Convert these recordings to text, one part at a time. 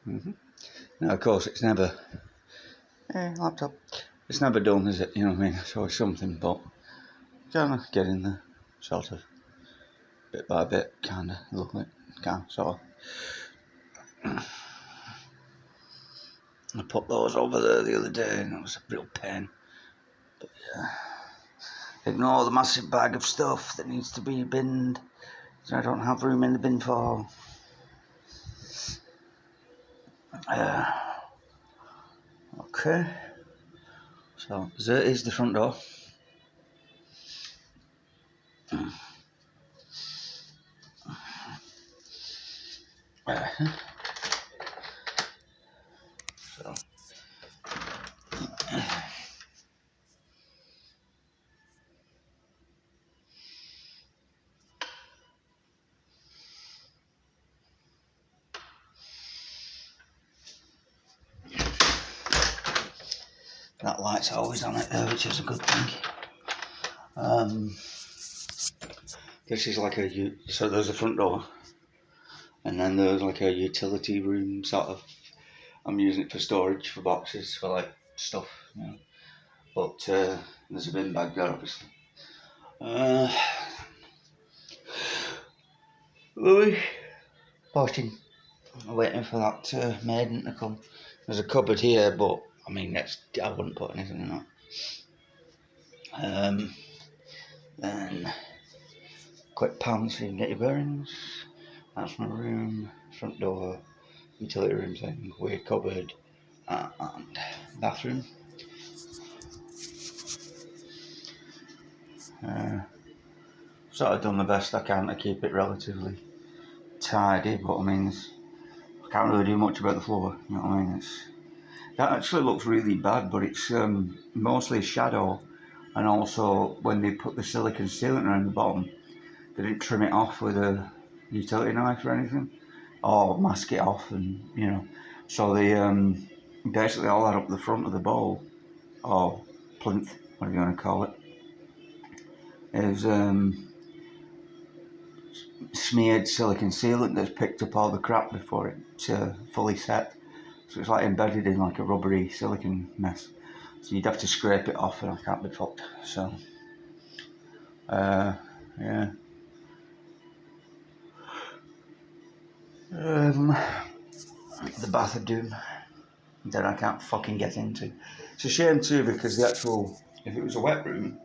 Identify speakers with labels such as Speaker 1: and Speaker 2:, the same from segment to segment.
Speaker 1: Mm-hmm. Now, of course, it's never... laptop. It's never done, is it? You know what I mean? It's always something, but kind of getting there, sort of. Bit by bit, kind of, look like, kind of, sort of. I put those over there the other day and it was a real pain. But yeah. Ignore the massive bag of stuff that needs to be binned. So I don't have room in the bin for. Okay. So there is the front door. So. That light's always on it there, which is a good thing. This is like so there's a front door, and then there's like a utility room sort of. I'm using it for storage for boxes for like stuff, you know. But there's a bin bag there, obviously. Louis, waiting for that maiden to come. There's a cupboard here, but I mean, I wouldn't put anything in that. Then quick pan so you can get your bearings. That's my room, front door, utility room thing, weird cupboard, and bathroom. Sort of done the best I can to keep it relatively tidy, but I mean, I can't really do much about the floor, you know what I mean? That actually looks really bad, but it's mostly shadow, and also when they put the silicone sealant around the bottom, they didn't trim it off with a utility knife or anything, or mask it off, and you know, so they basically all that up the front of the bowl, or plinth, whatever you want to call it, is smeared silicone sealant that's picked up all the crap before it's fully set. So it's like embedded in like a rubbery silicone mess. So you'd have to scrape it off and I can't be fucked. So, yeah. The bath of doom that I can't fucking get into. It's a shame too because if it was a wet room,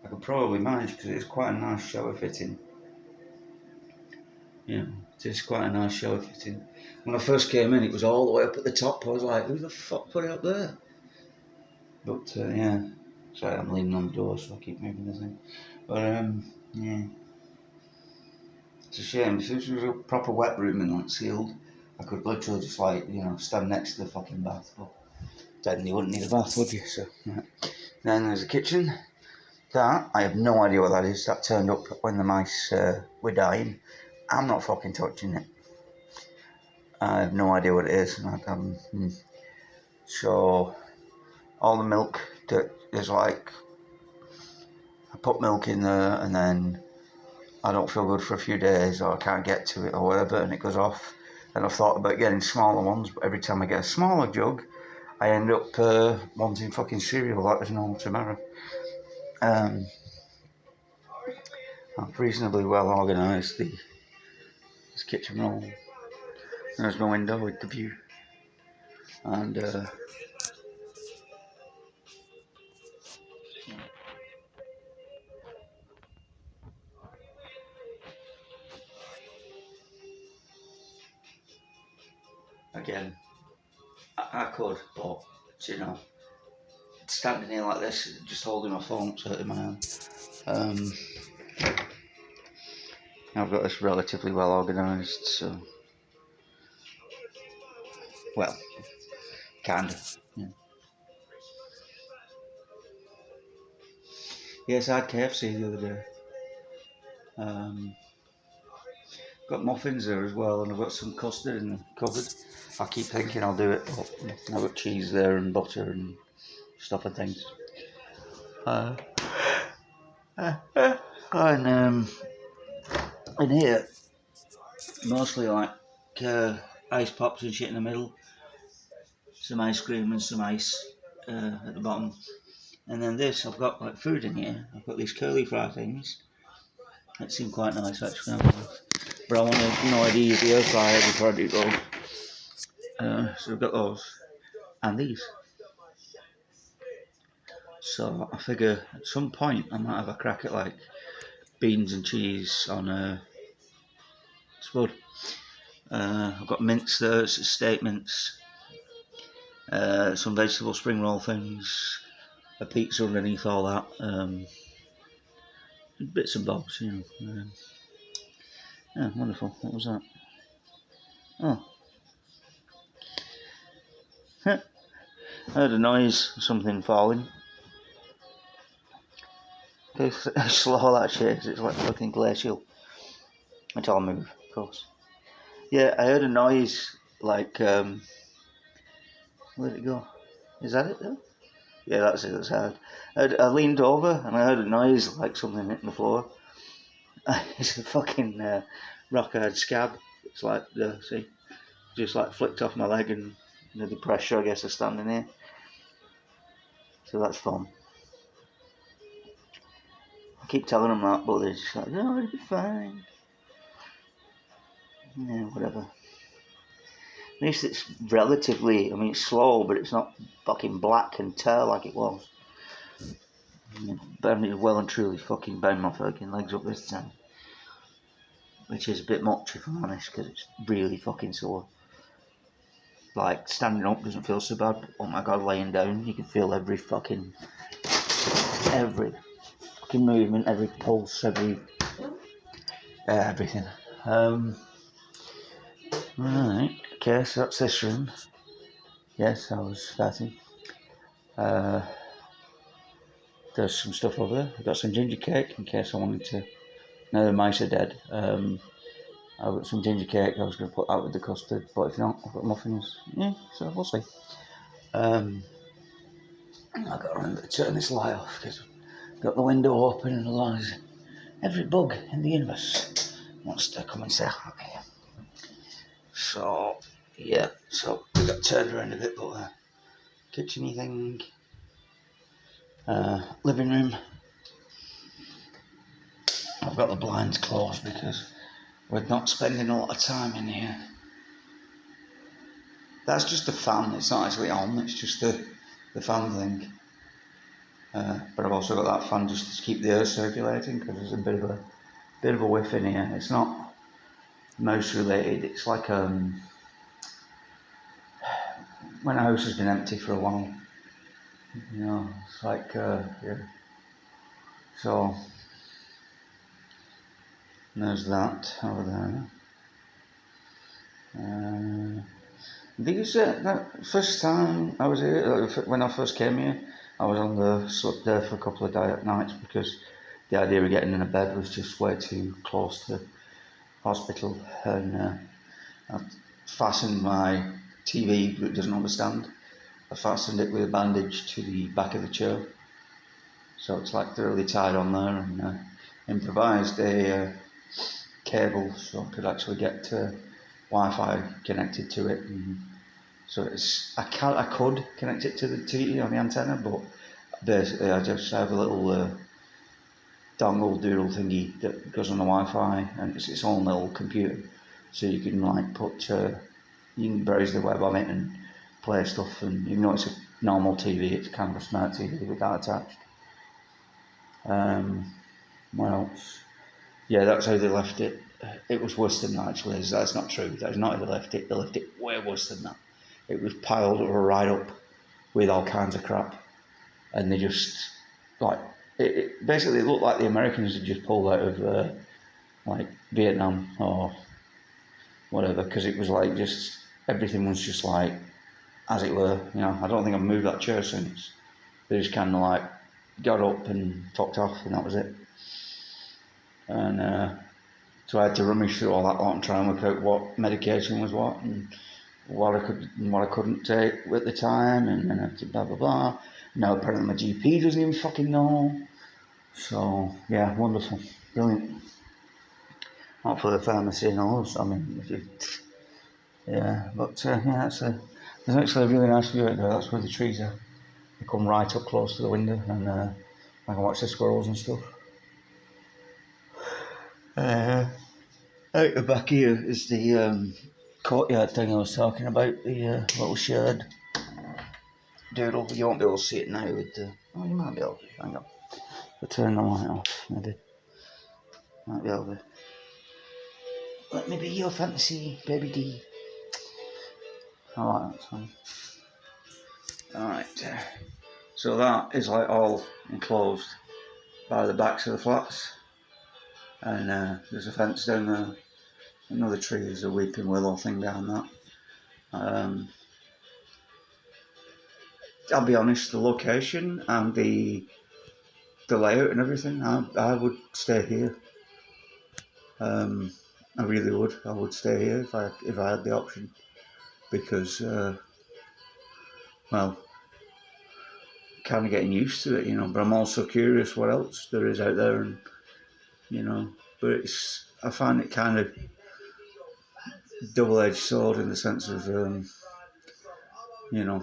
Speaker 1: I could probably manage because it's quite a nice shower fitting. Yeah, it is quite a nice shower fitting. When I first came in, it was all the way up at the top. I was like, who the fuck put it up there? But yeah, sorry, I'm leaning on the door, so I keep moving the thing. But yeah, it's a shame. If this was a proper wet room and like sealed, I could literally just like stand next to the fucking bath. But then you wouldn't need a bath, would you? So yeah. Then there's a kitchen. That I have no idea what that is. That turned up when the mice were dying. I'm not fucking touching it. I have no idea what it is. So all the milk that is like, I put milk in there and then I don't feel good for a few days or I can't get to it or whatever and it goes off. And I've thought about getting smaller ones, but every time I get a smaller jug, I end up wanting fucking cereal like there's no tomorrow. I'm reasonably well organised, this kitchen roll. There's my window with the view. And again, I could, but standing here like this, just holding my phone, it's hurting my hand. I've got this relatively well organised, so well, kinda. Yeah. Yes, I had KFC the other day. Got muffins there as well, and I've got some custard in the cupboard. I keep thinking I'll do it, but I've got cheese there and butter and stuff and things. And in here, mostly like ice pops and shit in the middle, some ice cream and some ice at the bottom. And then this, I've got like food in here. I've got these curly fry things. That seem quite nice actually. But I want to, use the air fryer before I do those. So I've got those and these. So I figure at some point I might have a crack at like beans and cheese on spud. I've got mince there, steak mince, some vegetable spring roll things, a pizza underneath all that, bits and bobs, yeah, wonderful. What was that? Oh, I heard a noise, something falling. How slow that shit is, it's like fucking glacial. Until I move, of course. Yeah, I heard a noise, like, where'd it go? Is that it though? Yeah, that's it, that's hard. I leaned over and I heard a noise like something hitting the floor. It's a fucking rock hard scab. It's like, see, just like flicked off my leg and the pressure, I guess, is standing here. So that's fun. I keep telling them that, but they're just like, no, it'll be fine. Yeah, whatever. At least it's relatively, it's slow, but it's not fucking black and tear like it was. But I mean, well and truly fucking banged my fucking legs up this time. Which is a bit much, if I'm honest, because it's really fucking sore. Like, standing up doesn't feel so bad. Oh my god, laying down, you can feel every fucking movement, every pulse, everything. Right, okay, so that's this room. Yes, I was fatting. There's some stuff over there. I've got some ginger cake in case I wanted to. Now the mice are dead. I've got some ginger cake. I was going to put that with the custard, but if not, I've got muffins. Yeah, so we'll see. I've got to remember to turn this light off because I've got the window open and otherwise every bug in the universe wants to come and say hi. So, yeah, so we got turned around a bit, but kitchen-y thing, living room. I've got the blinds closed because we're not spending a lot of time in here. That's just the fan, it's not actually on, it's just the fan thing. But I've also got that fan just to keep the air circulating because there's a bit of a whiff in here. It's not mouse related, it's like when a house has been empty for a while. It's like, yeah. So, there's that over there. These, that first time I was here, when I first came here, I was on the slept there for a couple of nights because the idea of getting in a bed was just way too close to hospital, and I fastened my TV that doesn't understand. I fastened it with a bandage to the back of the chair, so it's like thoroughly tied on there, and improvised a cable so I could actually get Wi-Fi connected to it. And so I could connect it to the TV on the antenna, but basically I just have a little dongle doodle thingy that goes on the Wi-Fi, and it's its own little computer, so you can like you can browse the web on it and play stuff, and even though it's a normal TV, it's kind of a smart TV with that attached. What else? Yeah, that's how they left it. It was worse than that actually. That's not true. That is not how they left it. They left it way worse than that. It was piled right up with all kinds of crap, and they just like it basically looked like the Americans had just pulled out of like Vietnam or whatever, because it was like just everything was just like as it were. I don't think I've moved that chair since. They just kind of like got up and fucked off, and that was it. And so I had to rummage through all that lot and try and work out what medication was what and what I could and what I couldn't take at the time, and then I had to blah blah blah. Now apparently my GP doesn't even fucking know. So yeah, wonderful, brilliant. Not for the pharmacy knows. Yeah, but yeah, there's actually a really nice view out there. That's where the trees are. They come right up close to the window, and I can watch the squirrels and stuff. Out the back here is the courtyard thing I was talking about, the little shed doodle. You won't be able to see it now with the... Oh, you might be able to. Hang on. I'll turn the light off, maybe. Might be able to. Let me be your fantasy, baby D. Alright, that's fine. Alright. So that is like all enclosed by the backs of the flats. And there's a fence down there. Another tree is a weeping willow thing behind that. I'll be honest, the location and the layout and everything, I would stay here. I really would. I would stay here if I had the option, because well, kind of getting used to it, you know. But I'm also curious what else there is out there, and you know. But I find it kind of double-edged sword in the sense of you know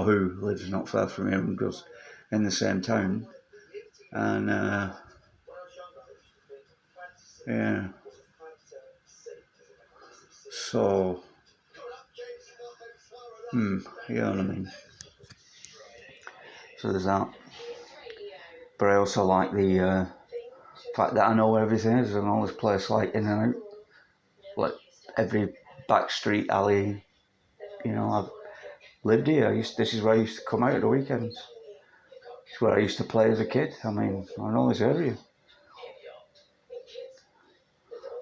Speaker 1: who lives not far from here and goes in the same town, and yeah. So, you know what I mean. So there's that. But I also like the fact that I know where everything is. I know this place like in and out. Like every back street, alley, you know, I've lived here. This is where I used to come out at the weekends. It's where I used to play as a kid. I mean, I know this area.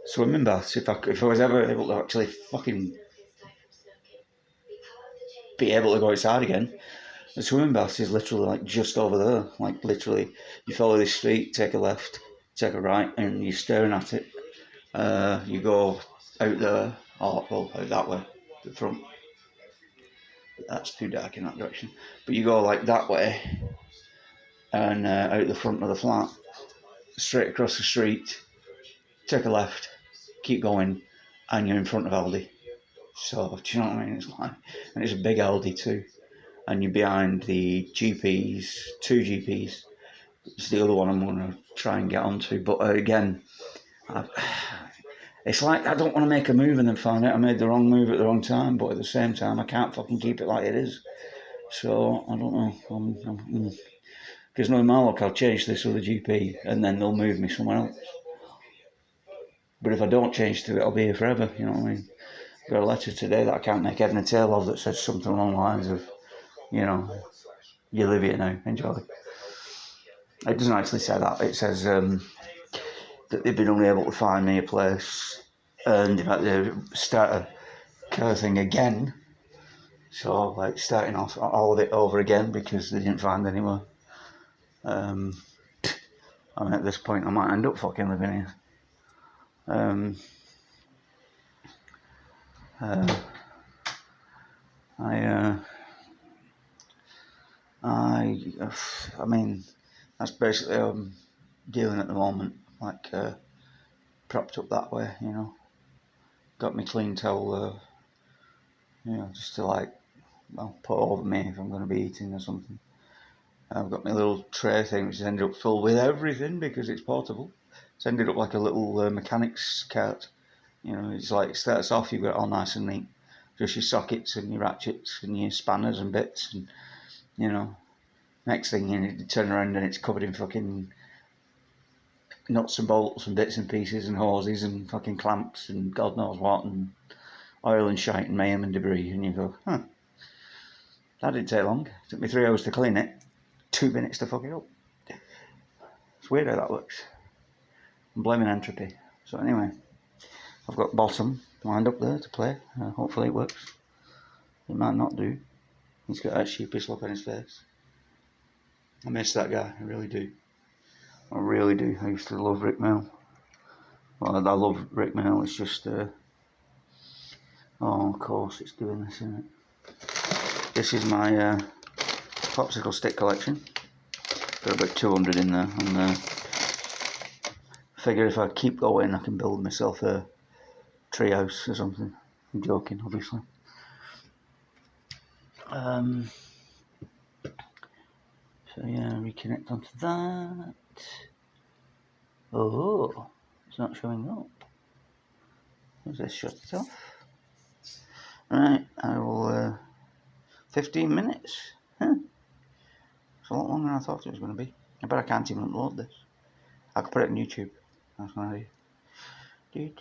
Speaker 1: Swimming baths, if I was ever able to actually fucking be able to go outside again, the swimming baths is literally like just over there. Like literally, you follow this street, take a left, take a right, and you're staring at it. You go out there, or well, out that way, the front. That's too dark in that direction. But you go like that way, and out the front of the flat, straight across the street, take a left, keep going, and you're in front of Aldi. So, do you know what I mean? It's like, and it's a big Aldi too. And you're behind the GPs, 2 GPs. It's the other one I'm going to try and get onto. But again, it's like I don't want to make a move and then find out I made the wrong move at the wrong time. But at the same time, I can't fucking keep it like it is. So, I don't know. Because no, in my luck, I'll change this with a GP and then they'll move me somewhere else. But if I don't change to it, I'll be here forever. You know what I mean? I got a letter today that I can't make head and tail of that says something along the lines of, you know, you live here now, enjoy. It doesn't actually say that. It says that they've been unable to find me a place and they've had to start a care thing again. So, like, starting off all of it over again because they didn't find anywhere. I mean, at this point, I might end up fucking living here. I mean, that's basically how I'm dealing at the moment, like propped up that way, you know. Got me clean towel, you know, just to like, well, put over me if I'm going to be eating or something. I've got my little tray thing which has ended up full with everything because it's portable. It's ended up like a little mechanic's cart. You know, it's like, it starts off, you've got it all nice and neat. Just your sockets and your ratchets and your spanners and bits and, you know, next thing you turn around and it's covered in fucking nuts and bolts and bits and pieces and hoses and fucking clamps and God knows what and oil and shite and mayhem and debris, and you go, that didn't take long. It took me 3 hours to clean it, 2 minutes to fuck it up. It's weird how that works. I'm blaming entropy. So anyway, I've got Bottom lined up there to play. Hopefully it works. It might not do. He's got that sheepish look on his face. I miss that guy, I really do. I really do. I used to love Rick Mail. Well, I love Rick Mail, it's just, oh, of course it's doing this, isn't it? This is my popsicle stick collection. Got about 200 in there, and figure if I keep going I can build myself a treehouse or something. I'm joking, obviously. So yeah, reconnect onto that. Oh, it's not showing up. Does this shut it off? Right, I will. 15 minutes. Huh. It's a lot longer than I thought it was going to be. I bet I can't even upload this. I could put it on YouTube. That's my idea.